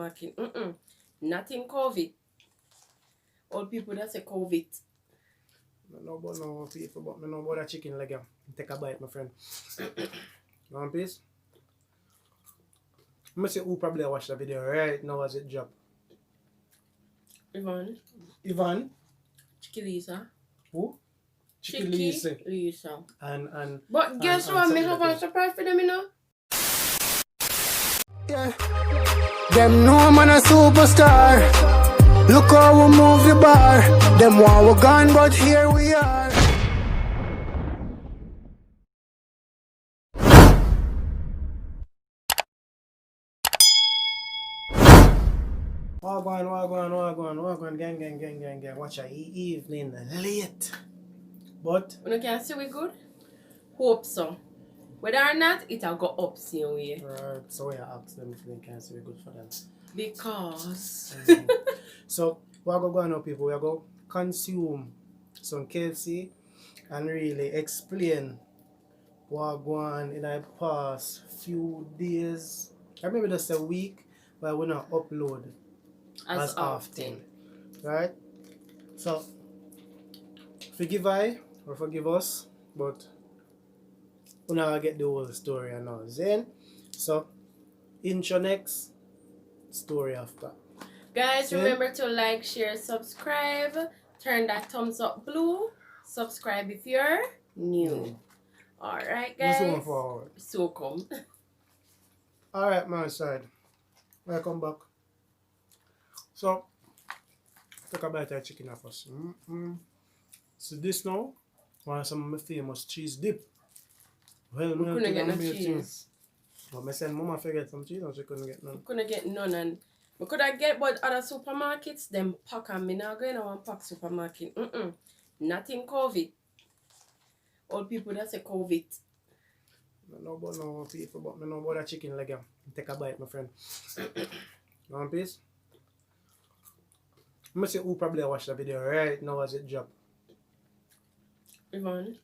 supermarket. Nothing COVID. Old people that say COVID. I don't know about no people, but I know about that chicken leg. Take a bite, my friend. You want a piece? I'm going to say who probably watched the video right now as it dropped. Ivan? Chicky Lisa. Who? Chicky Lisa. And but guess what? Me have a surprise for them, you know? Yeah. Them know I'm a superstar. Look how we move the bar. Them want we gone, but here we are. Wagwan, gang. Watch a evening late. But You can see we good? Hope so. Whether or not, it'll go up same way. right, so I ask them if they can see good for them. Because So what we go now, people? We go consume some Kfc and really explain what go on in the past few days, or maybe just a week, but we not upload as often. Right? So forgive I or forgive us, but we now get the whole story and all. Then so intro next, story after. guys, remember to like, share, subscribe. Turn that thumbs up blue. Subscribe if you're new. Alright, guys. This one forward. So come. Alright, my side. Welcome back. So, talk about our chicken first. So this now, one of some of my famous cheese dip. Well, We couldn't get no cheese. But I said Mama forget some cheese and she couldn't get none. We couldn't get none, and we could have get but other supermarkets, them pack, and me now going to one pack supermarket. Nothing COVID. Old people that say COVID. I don't know about no people, but I know about that chicken leg. Take a bite, my friend. You want a piece? I'm going to say who probably watched the video right now as it dropped. Ivan?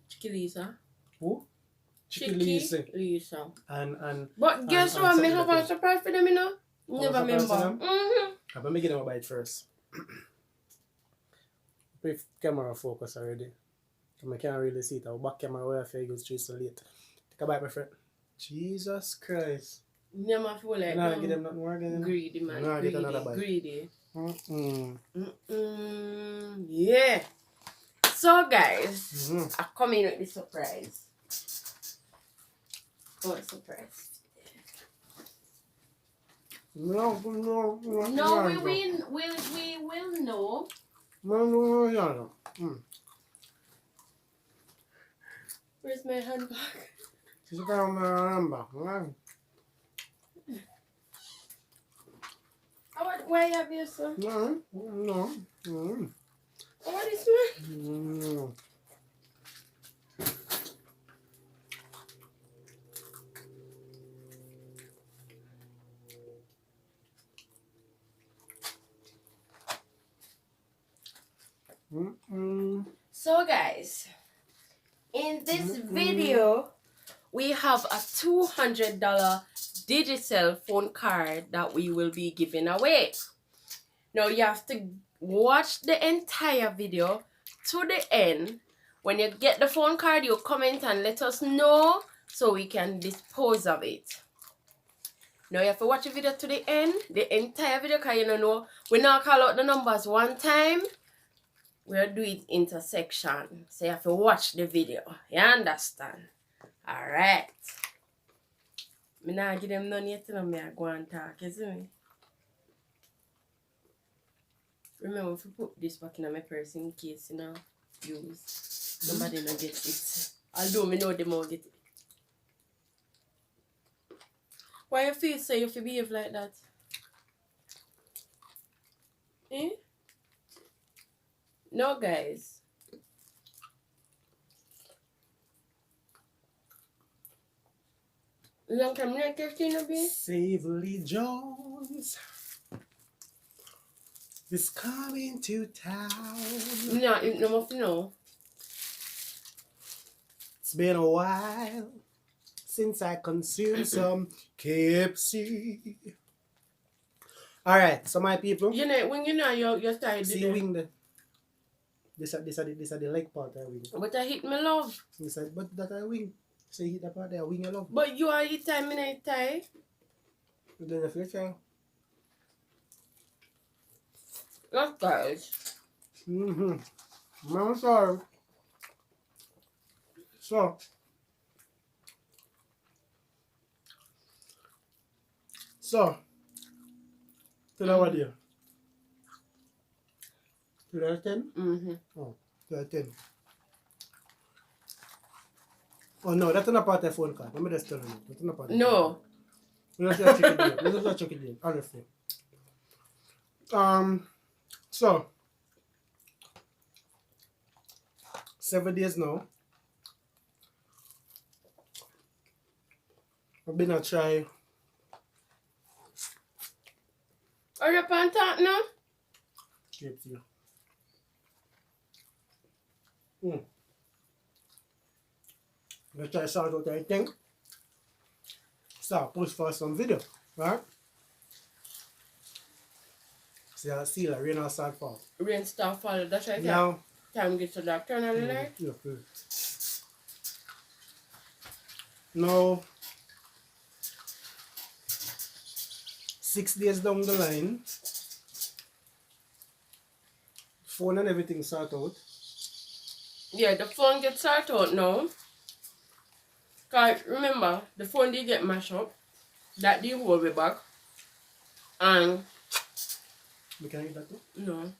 Chicky Lisa. Who? Chicky Lisa. And but guess what? Me have a surprise for them, you know? Never remember. Let me give them a bite first. If camera focus already. I can't really see it. Our back camera where I feel goes through so late. Take a bite, my friend. Jesus Christ. Never feel like Nah, give them nothing more again. greedy, man. Nah, get another bite. Greedy. Yeah. So, guys, I'm coming with the surprise. What surprise? No, we will know. No. Where's my handbag? She's got my number. Why have you so? No. What is it? So guys, in this video we have a $200 Digicel phone card that we will be giving away. Now you have to watch the entire video to the end. When you get the phone card, you comment and let us know so we can dispose of it. Now you have to watch the video to the end, the entire video, because you don't know, we not call out the numbers one time. We'll do it intersection. So you have to watch the video. You understand? Alright. Me not give them none yet, me I go and talk, you see me? Remember, if you put this back in my purse in case, you know, use. Nobody not get it. Although me know them all get it. Why you feel so you feel behave like that? Eh? No, guys. Long time not Kfc, be? Savory Jones is coming to town. No, no more to know. It's been a while since I consumed some KFC. Alright, so my people. You know, when you know you're tired. See wing there. This are the leg part I wing. But I hit my love. This are, but that I wing. So you hit that part there, wing your love. But you are hit time in a tie. You do the future. Yes, guys. I'm sorry. So to that what year? To that 10? Oh, to that 10. Oh no, that's not part of the phone card. Let me just tell you. That's not part of No. Let's just check it out. Let's just check it out, honestly. So 7 days now. I've been a try. Are you on top now? KFC. Let's try sort out everything. So push for some video, right? See the rain or start fall. Rain start fall. That's right. Now, Time get to that turn on the light. yeah, please. Now, 6 days down the line, phone and everything sort out. Yeah, the phone gets sorted out now. Cause remember, the phone did get mashed up. That did hold me back. And We can eat that too? no.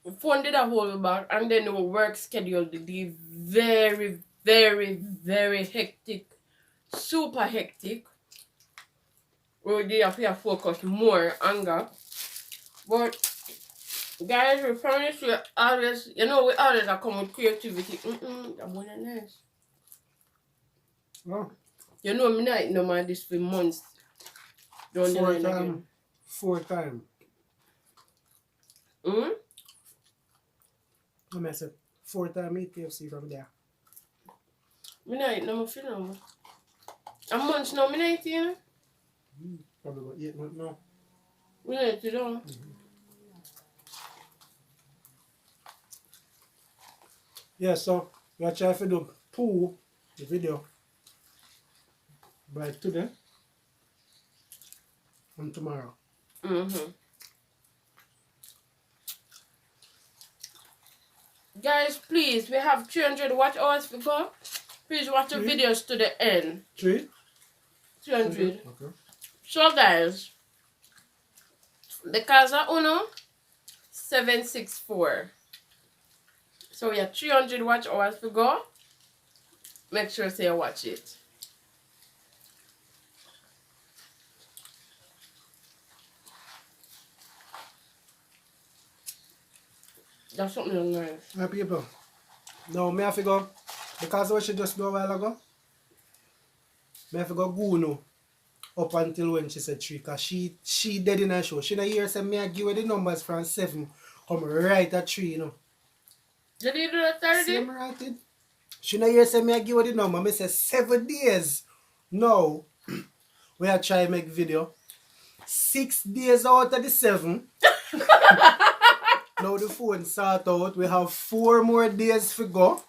The phone did a hold me back, and then the work schedule did be very, very, very hectic. Super hectic. We did have to focus more on that. But guys, we promise we always, you know, we always are come with creativity. That one is nice. Oh, You know, me not no man this for months. Don't do it again. 4 times. I mean, I said 4 times eat KFC from there. Me not eat no more for no. A month now, me not eat, you know. Probably about 8 months now. Me not eat it all. Yeah, so we are trying to do pull the video by today and tomorrow. Guys, please, we have 300 watch hours to go. Please watch the videos to the end. 3? 300. Okay. So guys, the Casa Uno 764. So we have 300 watch hours to go. Make sure you watch it. That's something nice. My people, now me have to go, because what she just do a while ago, me have to go Guno up until when she said 3, because she dead in her show. She not hear say me I give her the numbers from 7, come right at 3, you know. Did you do that already? Same right it. She not hear say me I give her the number, me say 7 days. No, we are trying to make video. 6 days out of the 7. Now the phone sort out. We have 4 more days to go.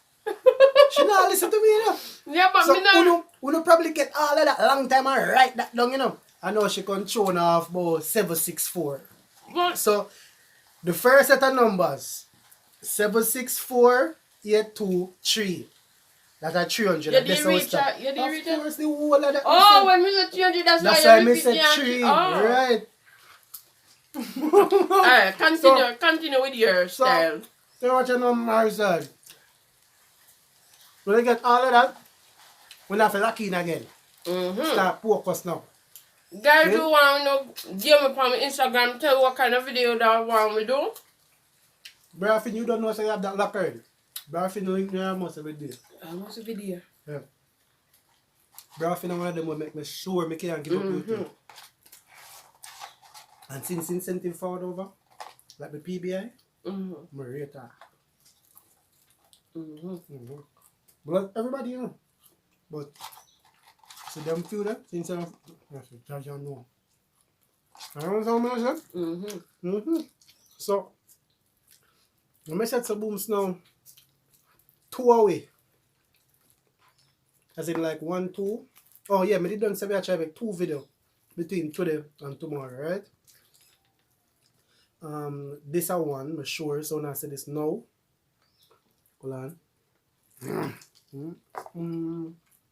She not listen to me, you know. Yeah, but So me not. we probably get all of that long time and write that down, you know. I know she control off about 764. But So the first set of numbers 764 823. That's a 300. You That's did how we reach start. out. You did reach Of out. course, the whole of that. Oh, when we said 300, that's That's why why you I repeat said the 3. Oh. Right. Alright, continue with your style. So what you know, Marisol? When I get all of that, we have to lock in again. Start focus now. Guys, do you want to give me on Instagram, tell what kind of video that you want me do? Brafin, you don't know say you have that lock already. Brafin link me almost every day. What's the video? Yeah. Brafin one of them will make me sure me can't give up YouTube. And since incentive forward over, like the PBI, I'm rate that. But everybody, you know. But so them few there, since That's it. Judge you know. I don't know what I said. So, let me set some booms now. 2 away. As in like 1, 2. Oh yeah, I did done 7 I try make 2 video between today and tomorrow, right? This are one, I'm sure. So now I say this now. Hold on.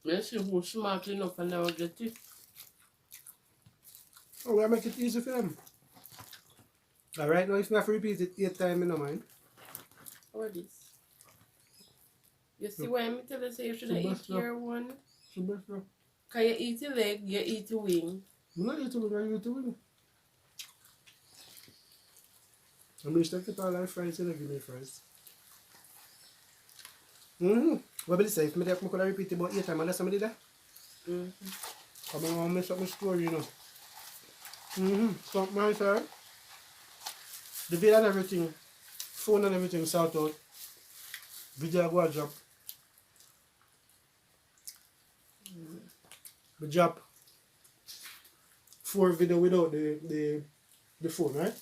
Let's see who's smart enough and never get it. Oh, we make it easy for them. Alright, now if you have to repeat it 8 times, I don't mind. What is? You see why I'm telling you say you should eat your one? Because you eat the leg, you eat the wing. I'm not eating wing, I eat the wing. I'm going to take it all like fries and give me fries. What will you say? If I could repeat it about 8 times, unless somebody there? I'm going to mess up my story, you know. So, my sir, the video and everything, phone and everything sort out. Video go drop. We drop 4 video without the phone, right?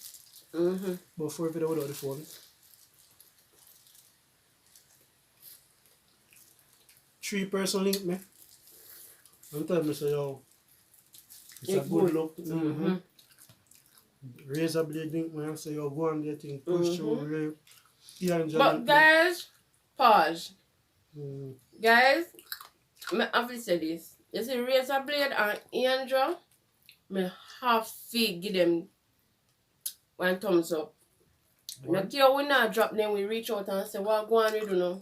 But 4 video without the phone. 3 person link me. And tell me say yo, it's a good look. Razor blade link me and say yo, go on get thing, push through. But guys, pause. Guys, I have to say this. You see razor blade and Andrew, I have to give them 1 thumbs up. Now here we not drop them, we reach out and say what go on we do now.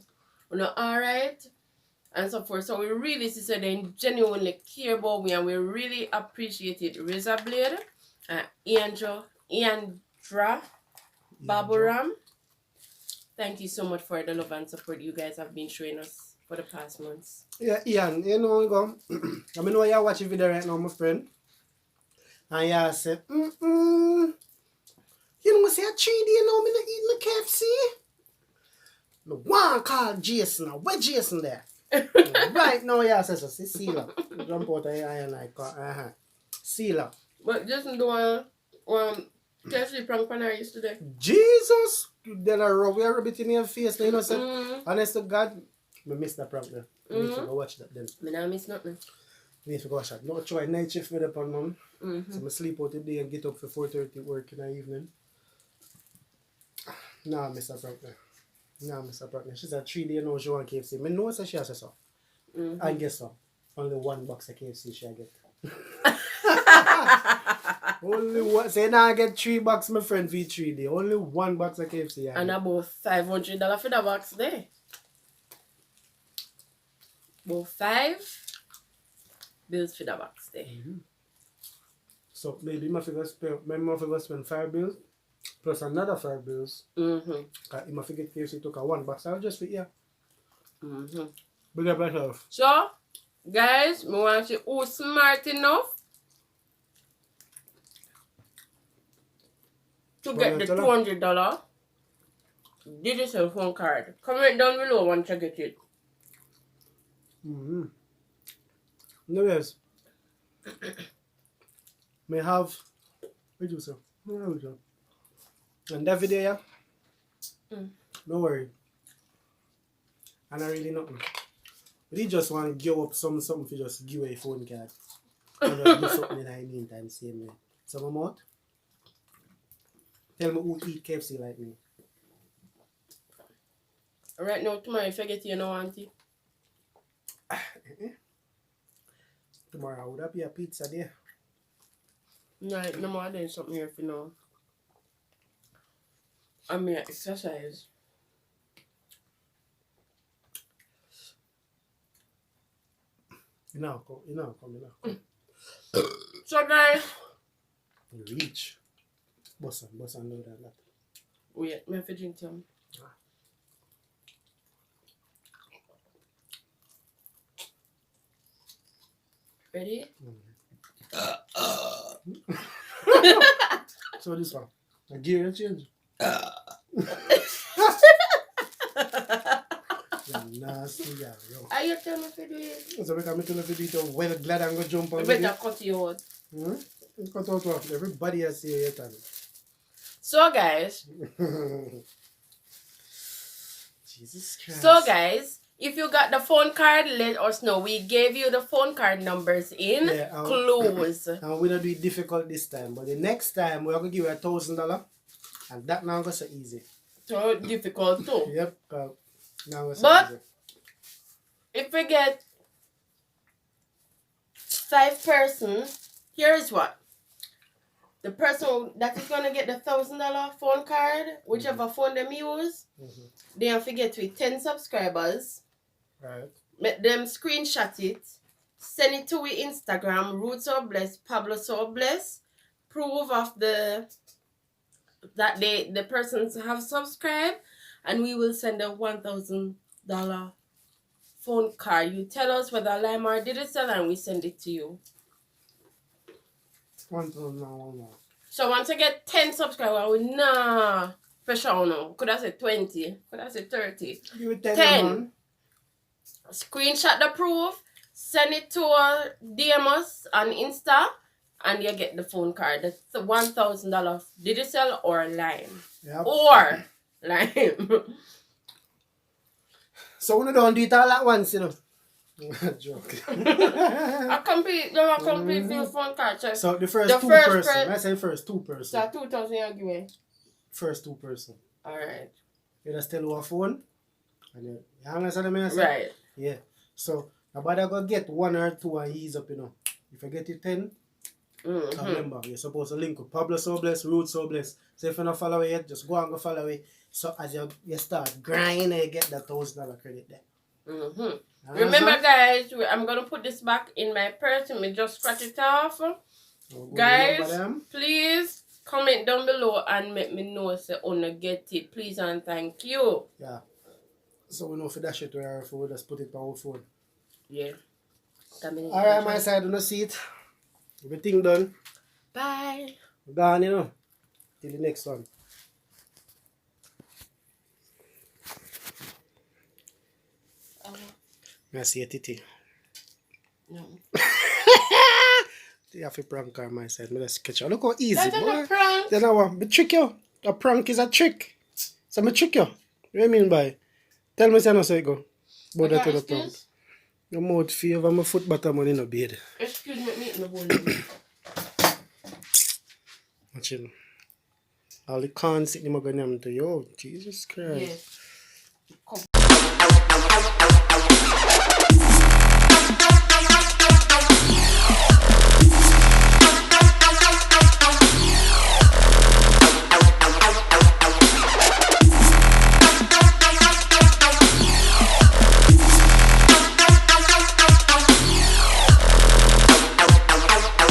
We're not alright and so forth. So we really see so they genuinely care about me and we really appreciate it. Razor blade and Andrew Baburam. Thank you so much for the love and support you guys have been showing us for the past months. Yeah, Ian, you know, I know you're watching video right now, my friend. And you say, you know, say a 3D, you know, I'm not eating the KFC. No one called Jason, where Jason there? Right now, you say, so, see, seal up. Jump out of here and like, seal up. But Jason do KFC prank on her yesterday. Jesus! Then I rub a bit in your face, you know, say, honest to God, I missed that prank there. I need to go watch that then. I don't miss nothing. I need to go watch that. No try night shift with up on mom. So I sleep out today and get up for 4:30 work in the evening. No, I miss that prank there. No, I miss that prank there. She's a 3D now she want KFC. I know she has so. And guess what? Only 1 box of KFC she get. Only one. Say now I get 3 boxes, my friend, for 3D. Only 1 box of KFC. And about $500 for the box there. About 5 bills for the box there. So maybe I figure spend 5 bills plus another 5 bills. If I forget KFC took a 1 box, I'll just fit here. Big up yourself. So, guys, I want to see who's smart enough to get the $200 digital phone card. Comment down below once you get it. No, yes. May have. What do you say? And that video, yeah? Don't worry. And I really nothing. But he just want to give up something for just give away a phone card. And just do something in the meantime, same way. So, my mouth. Tell me who eat KFC like me. Right now, tomorrow, if I get you, no auntie. Tomorrow, would that be a pizza there? Right, no more than something here for now. I mean, exercise. You know, come. So, guys. Reach. Boss on know that. Wait, I have to drink some. Ready? So this one. A gear change. You're nasty, yeah, yo. Are you telling me to do it? So we can make a video, well glad I'm gonna jump on You with better it. cut you out. Cut out what? Everybody has see it. So guys, Jesus Christ. So guys, if you got the phone card, let us know. We gave you the phone card numbers in clues. And we don't do it difficult this time, but the next time we're gonna give you $1,000, and that now goes so easy. So difficult too. Yep. Now it's But easy. if we get 5 persons, here is what. The person that is gonna get the $1,000 phone card, whichever phone them use, they have to get with 10 subscribers. Right. Make them screenshot it, send it to we Instagram, Roots or Bless, Pablo So Bless, proof of that the persons have subscribed, and we will send a $1,000 phone card. You tell us whether Lime or digital, and we send it to you. One more. So once I get 10 subscribers, we pressure no. Could I say 20? Could I say 30? Give it 10. 10. Screenshot the proof, send it to DM us on Insta, and you get the phone card. That's the $1,000 digital or Lime. Yep. Or Lime. So we don't do it all at once, you know. Joke. a complete field phone card. So the first The two first person. I say first 2 person. So 2,000 you give me. First 2 person. Alright. You just tell our phone. And you understand what I say? Right. Yeah. So nobody go get 1 or 2 and ease up, you know. If you get it 10, remember you're supposed to link with Pablo So Bless, Roots So Bless. So if you don't follow it yet, just go and go follow it. So as you start grinding, you get that $1,000 credit there. Remember guys, I'm gonna put this back in my purse and we just scratch it off. Guys, please comment down below and make me know if you wanna get it. Please and thank you. Yeah. So we know for that shit where we just put it on our phone. Yeah. Alright, my side, do not see it. Everything done. Bye. We're gone, you know. Till the next one. I see a titty. No. You have to prank her, my side. Me just catch her. Look how easy, That's boy. not a prank. Then I want to trick you. A prank is a trick. So me trick you. What do you mean by? Tell me, say no, so it go. But that to the prank. Your mouth favor, my foot bottom on in a bed. Excuse me, meet me bowl. Watching. All the cons, I'm going to you. Jesus Christ. Yes. Come.